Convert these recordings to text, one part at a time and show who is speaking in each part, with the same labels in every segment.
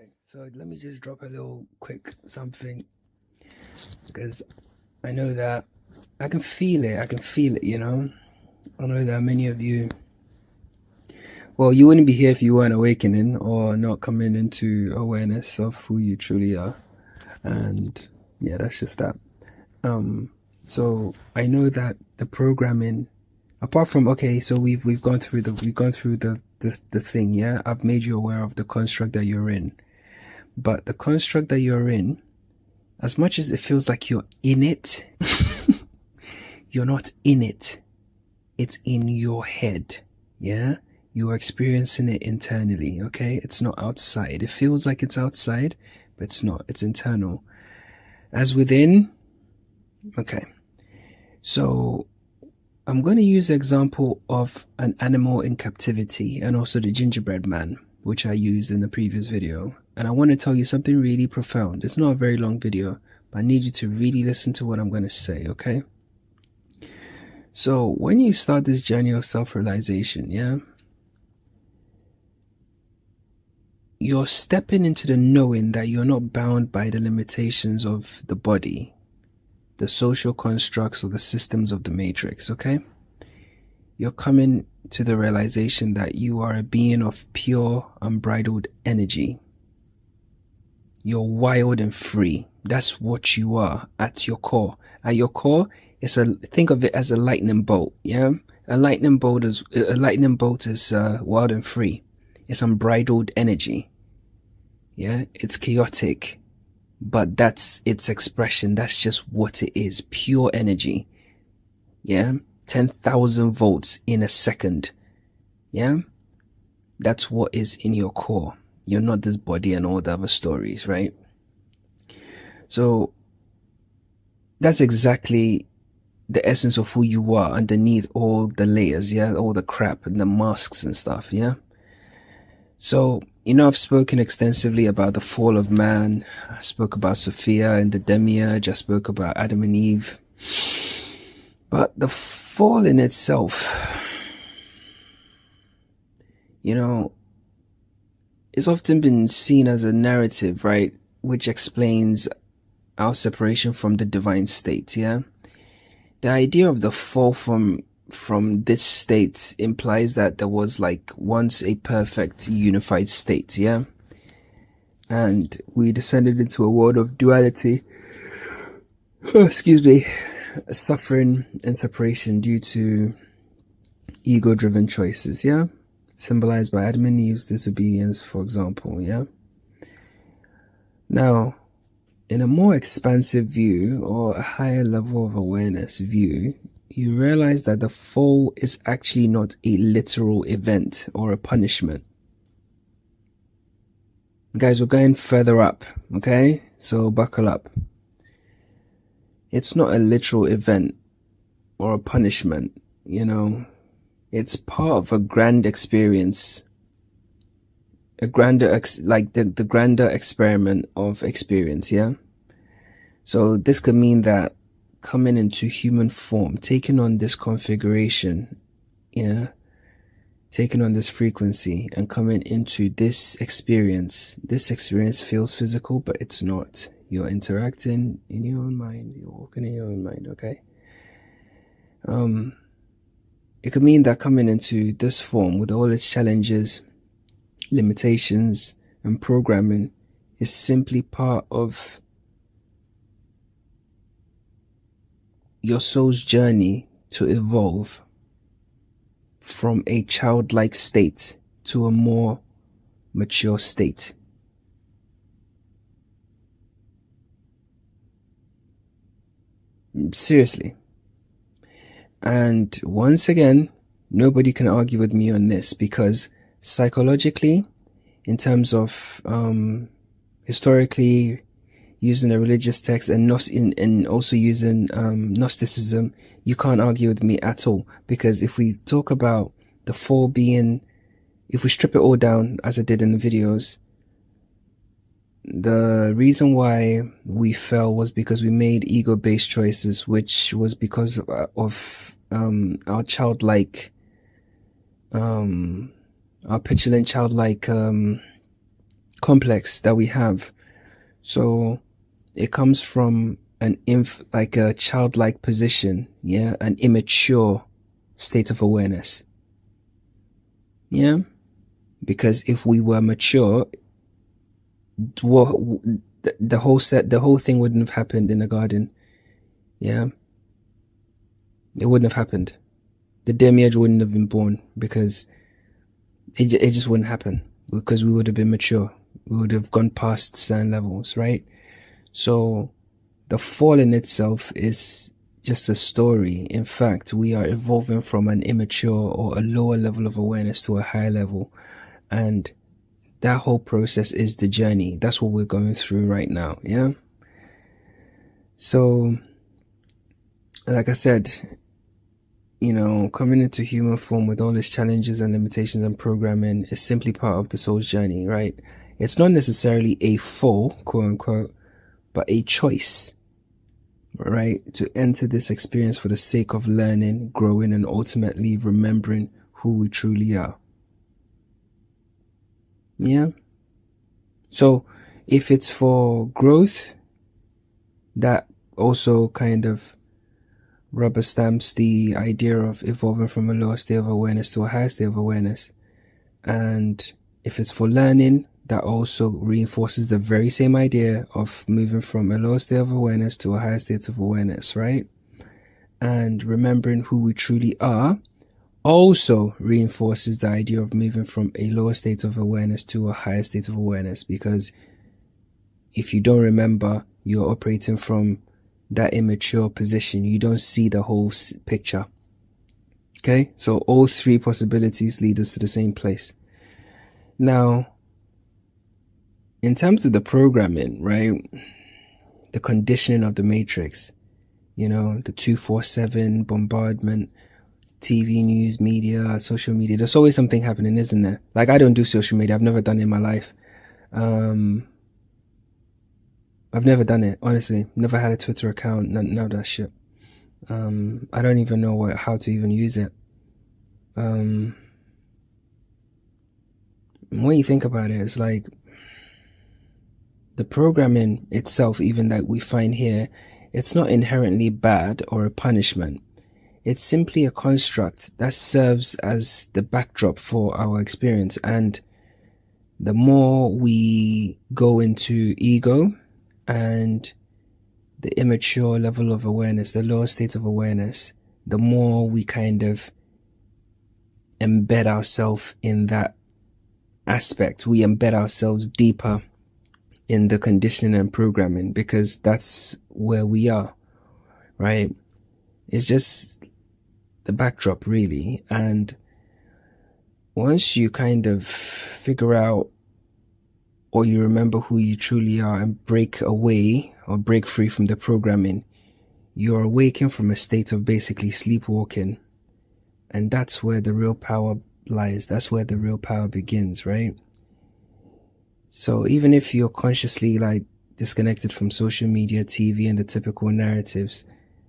Speaker 1: Right. So let me just drop a little quick something because I know that I can feel it. I can feel it, I know that many of you, well, you wouldn't be here if you weren't awakening or not coming into awareness of who you truly are. And yeah, that's just that. So I know that the programming, apart from, okay, so we've gone through the thing, yeah. I've made you aware of the construct that you're in. But the construct that you're in, as much as it feels like you're in it, you're not in it. It's in your head. Yeah? You are experiencing it internally, okay? It's not outside. It feels like it's outside, but it's not. It's internal. As within, okay. So I'm going to use the example of an animal in captivity and also the gingerbread man, which I used in the previous video. And I want to tell you something really profound. It's not a very long video, but I need you to really listen to what I'm going to say, okay? So when you start this journey of self-realization, yeah, you're stepping into the knowing that you're not bound by the limitations of the body, the social constructs or the systems of the matrix, okay? You're coming to the realization that you are a being of pure, unbridled energy. You're wild and free. That's what you are at your core. At your core, think of it as a lightning bolt, yeah? A lightning bolt is wild and free. It's unbridled energy. Yeah, it's chaotic, but that's its expression. That's just what it is. Pure energy. Yeah, 10,000 volts in a second. Yeah, that's what is in your core. You're not this body and all the other stories, right? So that's exactly the essence of who you are underneath all the layers, yeah, all the crap and the masks and stuff, yeah. So, I've spoken extensively about the fall of man. I spoke about Sophia and the demiurge. I spoke about Adam and Eve. But the fall in itself, it's often been seen as a narrative, right? Which explains our separation from the divine state, yeah? The idea of the fall from this state implies that there was like once a perfect unified state, yeah? And we descended into a world of duality, suffering and separation due to ego-driven choices, yeah? Symbolized by Adam and Eve's disobedience, for example, yeah? Now, in a more expansive view or a higher level of awareness view, you realize that the fall is actually not a literal event or a punishment. Guys, we're going further up, okay? So buckle up. It's not a literal event or a punishment, It's part of a grand experience, a grander, the grander experiment of experience, yeah? So this could mean that coming into human form, taking on this configuration, yeah, taking on this frequency and coming into this experience feels physical, but it's not. You're interacting in your own mind, you're walking in your own mind, okay? It could mean that coming into this form with all its challenges, limitations, and programming is simply part of your soul's journey to evolve from a childlike state to a more mature state. Seriously. And once again, nobody can argue with me on this because psychologically, in terms of historically using a religious text and also using Gnosticism, you can't argue with me at all. Because if we talk about the fall being, if we strip it all down as I did in the videos, the reason why we fell was because we made ego-based choices, which was because of our childlike, our petulant childlike complex that we have. So it comes from like a childlike position, yeah, an immature state of awareness. Yeah, because if we were mature, the whole thing wouldn't have happened in the garden. Yeah, it wouldn't have happened. The Demiurge wouldn't have been born, because it just wouldn't happen, because we would have been mature. We would have gone past certain levels, right? So the fall in itself is just a story. In fact, we are evolving from an immature or a lower level of awareness to a higher level. And that whole process is the journey. That's what we're going through right now. Yeah. So, like I said, coming into human form with all its challenges and limitations and programming is simply part of the soul's journey, right? It's not necessarily a fall, quote unquote, but a choice, right? To enter this experience for the sake of learning, growing, and ultimately remembering who we truly are. Yeah. So if it's for growth, that also kind of rubber stamps the idea of evolving from a lower state of awareness to a higher state of awareness. And if it's for learning, that also reinforces the very same idea of moving from a lower state of awareness to a higher state of awareness, right? And remembering who we truly are also reinforces the idea of moving from a lower state of awareness to a higher state of awareness, because if you don't remember, you're operating from that immature position. You don't see the whole picture. Okay, so all three possibilities lead us to the same place. Now, in terms of the programming, right, the conditioning of the matrix, the 247 bombardment, TV, news, media, social media, there's always something happening, isn't there? Like, I don't do social media. I've never done it in my life. I've never done it, honestly. Never had a Twitter account, none of that shit. I don't even know how to even use it. When you think about it, it's like the programming itself, even that we find here, it's not inherently bad or a punishment. It's simply a construct that serves as the backdrop for our experience. And the more we go into ego and the immature level of awareness, the lower state of awareness, the more we kind of embed ourselves in that aspect. We embed ourselves deeper in the conditioning and programming, because that's where we are, right? It's just the backdrop, really. And once you kind of figure out, or you remember who you truly are and break away or break free from the programming, you're awakened from a state of basically sleepwalking. And that's where the real power lies. That's where the real power begins, right? So even if you're consciously like disconnected from social media, TV, and the typical narratives,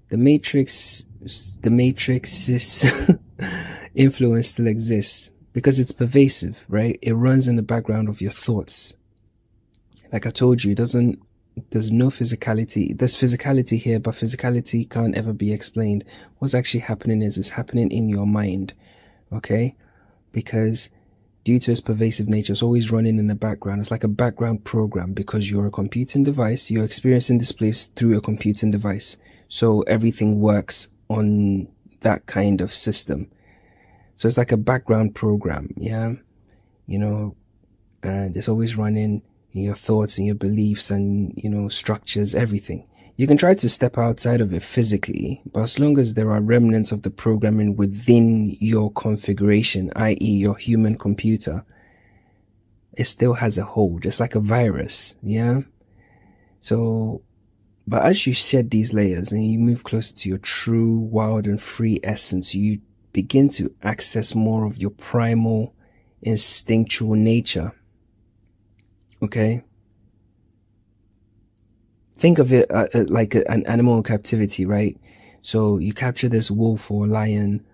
Speaker 1: the matrix's influence still exists, because it's pervasive, right? It runs in the background of your thoughts. Like I told you, there's no physicality. There's physicality here, but physicality can't ever be explained. What's actually happening is happening in your mind, okay? Because due to its pervasive nature, it's always running in the background. It's like a background program, because you're a computing device. You're experiencing this place through a computing device. So everything works on that kind of system. So it's like a background program, yeah? And it's always running in your thoughts and your beliefs and, structures, everything. You can try to step outside of it physically, but as long as there are remnants of the programming within your configuration, i.e. your human computer, it still has a hold. It's like a virus, yeah? So, but as you shed these layers and you move closer to your true, wild, and free essence, you begin to access more of your primal, instinctual nature. Okay? Think of it like an animal in captivity, right? So you capture this wolf or lion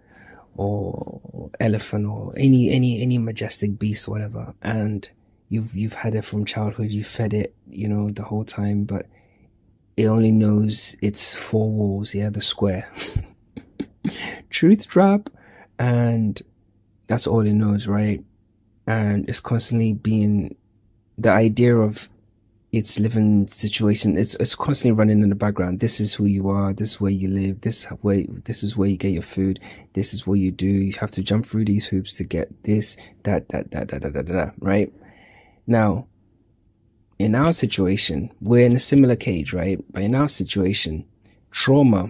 Speaker 1: or elephant or any majestic beast, whatever, and you've had it from childhood, you fed it, the whole time, but it only knows its four walls, the square. Truth drop. And that's all it knows, right? And it's constantly being the idea of its living situation. It's constantly running in the background. This is who you are. This is where you live. This is where you get your food. This is what you do. You have to jump through these hoops to get this, that, right? Now, in our situation, we're in a similar cage, right? But in our situation, trauma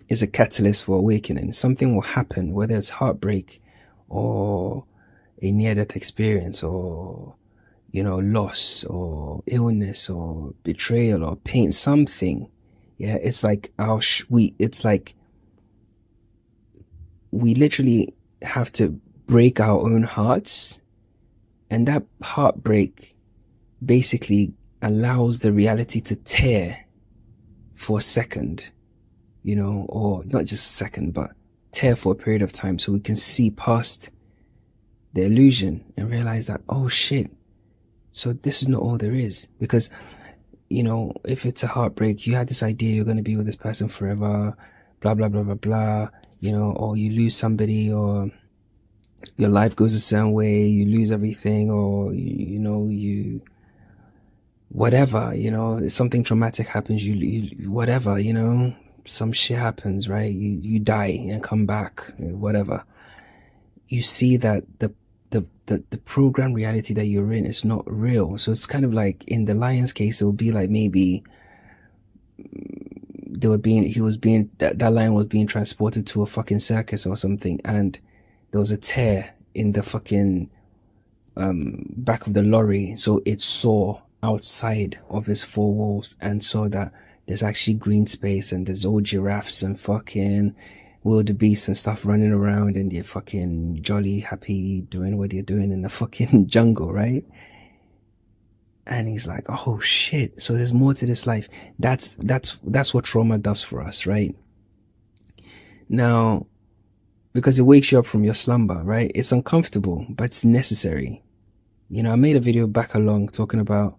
Speaker 1: is a catalyst for awakening. Something will happen, whether it's heartbreak or a near-death experience or, loss or illness or betrayal or pain, something. Yeah, it's like it's like we literally have to break our own hearts, and that heartbreak basically allows the reality to tear for a second, or not just a second, but tear for a period of time, so we can see past the illusion and realize that, oh shit, so this is not all there is. Because, if it's a heartbreak, you had this idea you're going to be with this person forever, blah, blah, blah, blah, blah, or you lose somebody, or your life goes a certain way, you lose everything, or, you whatever, something traumatic happens, you whatever, some shit happens, right? You die and come back, whatever. You see that the program reality that you're in is not real. So it's kind of like in the lion's case, it would be like maybe that lion was being transported to a fucking circus or something, and there was a tear in the fucking back of the lorry, so it saw outside of his four walls and saw that there's actually green space and there's old giraffes and fucking wildebeest and stuff running around, and they're fucking jolly happy doing what they're doing in the fucking jungle, right? And he's like, oh shit, so there's more to this life. That's what trauma does for us, right? Now, because it wakes you up from your slumber, right? It's uncomfortable, but it's necessary. I made a video back along talking about,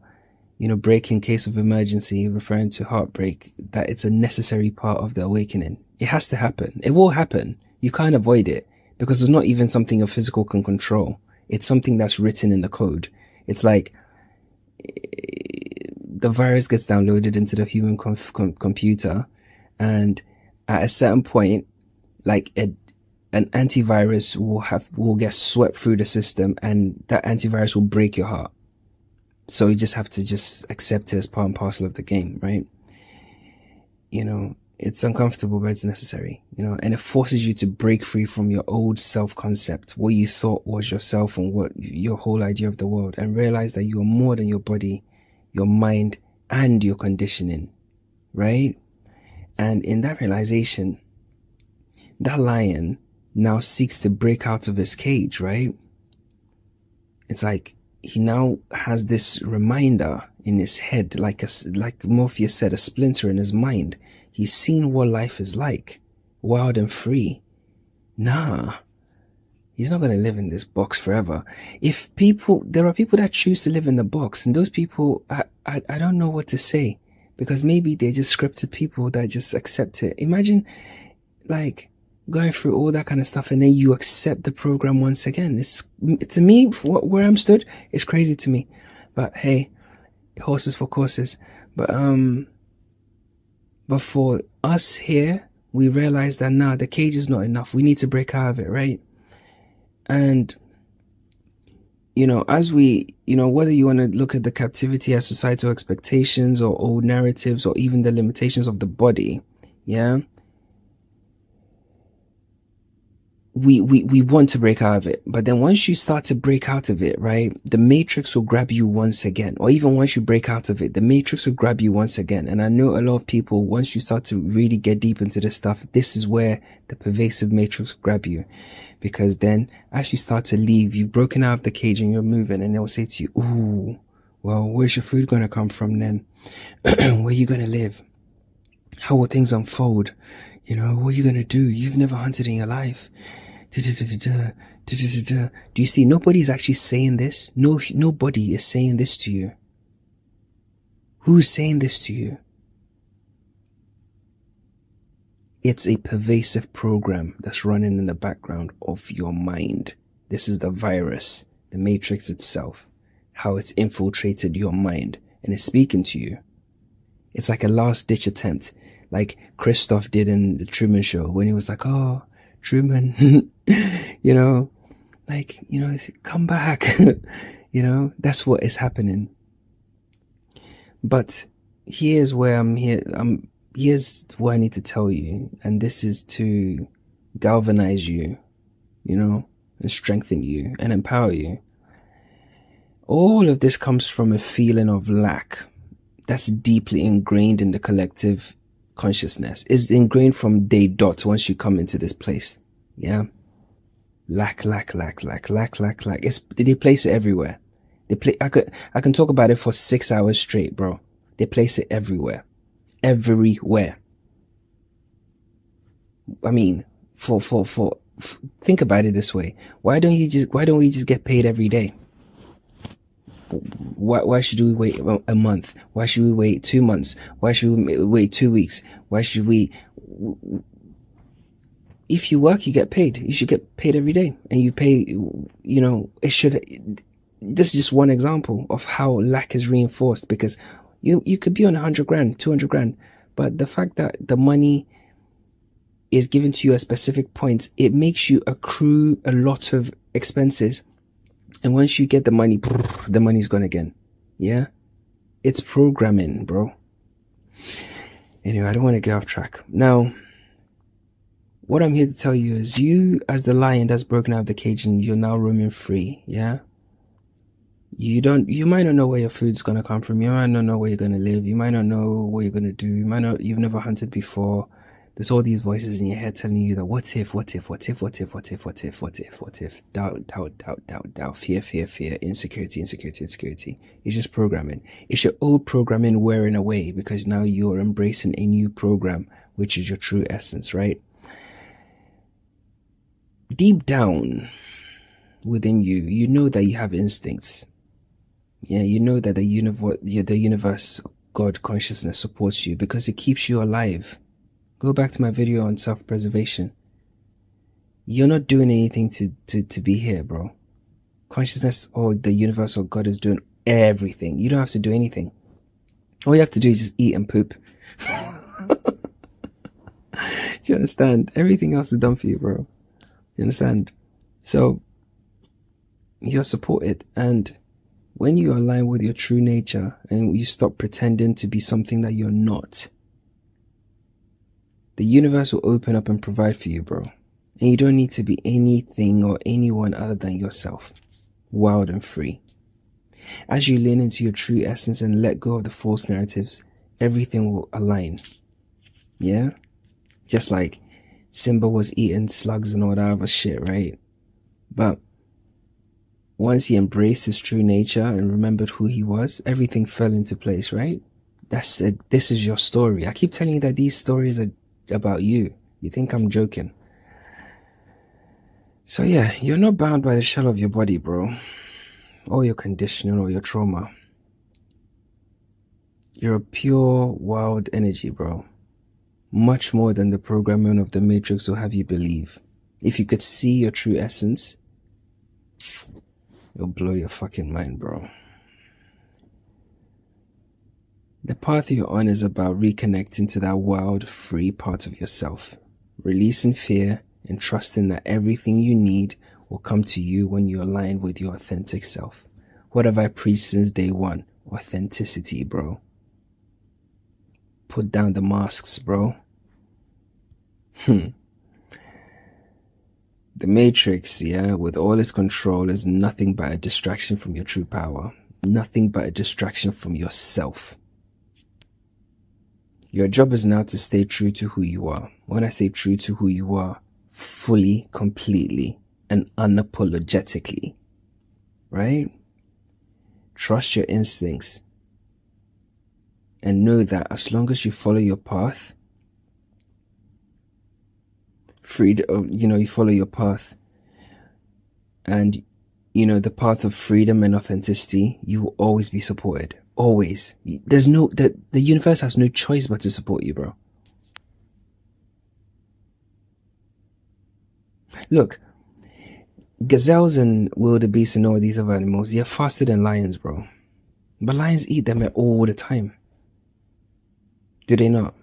Speaker 1: break in case of emergency, referring to heartbreak, that it's a necessary part of the awakening. It has to happen. It will happen. You can't avoid it, because it's not even something your physical can control. It's something that's written in the code. It's like the virus gets downloaded into the human computer, and at a certain point, like an antivirus will get swept through the system, and that antivirus will break your heart. So you just have to just accept it as part and parcel of the game, right? It's uncomfortable, but it's necessary, and it forces you to break free from your old self-concept, what you thought was yourself and what your whole idea of the world, and realize that you are more than your body, your mind, and your conditioning, right? And in that realization, that lion now seeks to break out of his cage, right? It's like he now has this reminder in his head, like Morpheus said, a splinter in his mind. He's seen what life is like, wild and free. Nah, he's not going to live in this box forever. There are people that choose to live in the box, and those people, I don't know what to say, because maybe they're just scripted people that just accept it. Imagine, like, going through all that kind of stuff, and then you accept the program once again. It's, to me, where I'm stood, it's crazy to me. But hey, horses for courses. But for us here, we realize that the cage is not enough. We need to break out of it, right? And as we, whether you want to look at the captivity as societal expectations or old narratives or even the limitations of the body, yeah, we want to break out of it. But then once you start to break out of it, right, the matrix will grab you once again. Or even once you break out of it, the matrix will grab you once again. And I know a lot of people, once you start to really get deep into this stuff, this is where the pervasive matrix will grab you. Because then as you start to leave, you've broken out of the cage and you're moving, and they'll say to you, ooh, well, where's your food going to come from then? Where are you going to live? How will things unfold? What are you going to do? You've never hunted in your life. Do you see? Nobody's actually saying this. No, nobody is saying this to you. Who's saying this to you? It's a pervasive program that's running in the background of your mind. This is the virus, the matrix itself, how it's infiltrated your mind and is speaking to you. It's like a last-ditch attempt, like Christoph did in the Truman Show when he was like, oh, Truman, come back. That's what is happening. But here's where here's what I need to tell you, and this is to galvanize you, and strengthen you and empower you. All of this comes from a feeling of lack that's deeply ingrained in the collective consciousness. It's ingrained from day dot once you come into this place. Yeah. Lack. They place it everywhere. I can talk about it for 6 hours straight, bro. They place it everywhere. Everywhere. I mean, think about it this way. Why don't we just get paid every day? Why should we wait a month? Why should we wait 2 months? Why should we wait 2 weeks? Why should we? If you work, you get paid. You should get paid every day, and you pay. It should. This is just one example of how lack is reinforced, because you could be on 100 grand, 200 grand, but the fact that the money is given to you at specific points, it makes you accrue a lot of expenses. And once you get the money's gone again. Yeah? It's programming, bro. Anyway, I don't want to get off track. Now, what I'm here to tell you is, you as the lion that's broken out of the cage and you're now roaming free. Yeah? You might not know where your food's gonna come from. You might not know where you're gonna live. You might not know what you're gonna do. You've never hunted before. There's all these voices in your head telling you that what if, doubt, fear, insecurity. It's just programming. It's your old programming wearing away, because now you're embracing a new program, which is your true essence, right? Deep down within you, you know that you have instincts. Yeah, you know that the universe, God consciousness supports you because it keeps you alive. Go back to my video on self-preservation. You're not doing anything to be here, bro. Consciousness or the universe or God is doing everything. You don't have to do anything. All you have to do is just eat and poop. Do you understand? Everything else is done for you, bro. You understand? So, you're supported, and when you align with your true nature and you stop pretending to be something that you're not, the universe will open up and provide for you, bro. And you don't need to be anything or anyone other than yourself, wild and free. As you lean into your true essence and let go of the false narratives, everything will align. Yeah? Just like Simba was eating slugs and all that other shit, right? But once he embraced his true nature and remembered who he was, everything fell into place, right? This is your story. I keep telling you that these stories are about you. You think I'm joking? So yeah, you're not bound by the shell of your body, bro, or your conditioning or your trauma. You're a pure, wild energy, bro. Much more than the programming of the Matrix will have you believe. If you could see your true essence, it'll blow your fucking mind, bro. The path you're on is about reconnecting to that wild, free part of yourself, releasing fear and trusting that everything you need will come to you when you align with your authentic self. What have I preached since day one? Authenticity, bro. Put down the masks, bro. The Matrix, yeah, with all its control, is nothing but a distraction from your true power. Nothing but a distraction from yourself. Your job is now to stay true to who you are. When I say true to who you are, fully, completely, and unapologetically. Right? Trust your instincts. And know that as long as you follow your path, you follow your path, and the path of freedom and authenticity, you will always be supported. Always. There's no the universe has no choice but to support you, bro. Look, gazelles and wildebeest and all these other animals, they're faster than lions, bro. But lions eat them all the time. Do they not?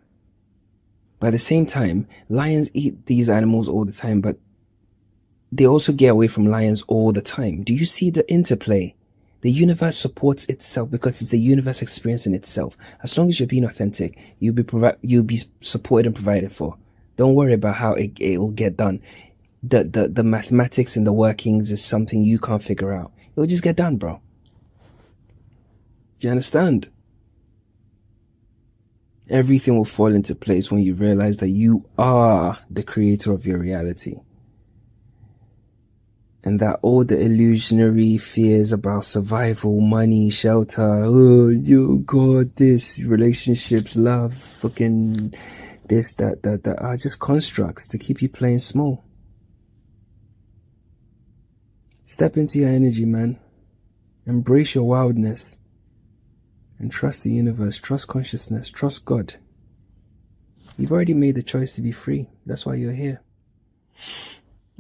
Speaker 1: But at the same time, lions eat these animals all the time, but they also get away from lions all the time. Do you see the interplay? The universe supports itself because it's the universe experiencing itself. As long as you're being authentic, you'll be supported and provided for. Don't worry about how it will get done. The mathematics and the workings is something you can't figure out. It will just get done, bro. Do you understand? Everything will fall into place when you realize that you are the creator of your reality. And that all the illusionary fears about survival, money, shelter, oh, you God, this, relationships, love, fucking this, that are just constructs to keep you playing small. Step into your energy, man. Embrace your wildness. And trust the universe, trust consciousness, trust God. You've already made the choice to be free. That's why you're here.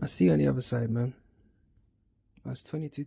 Speaker 1: I'll see you on the other side, man. I was 22.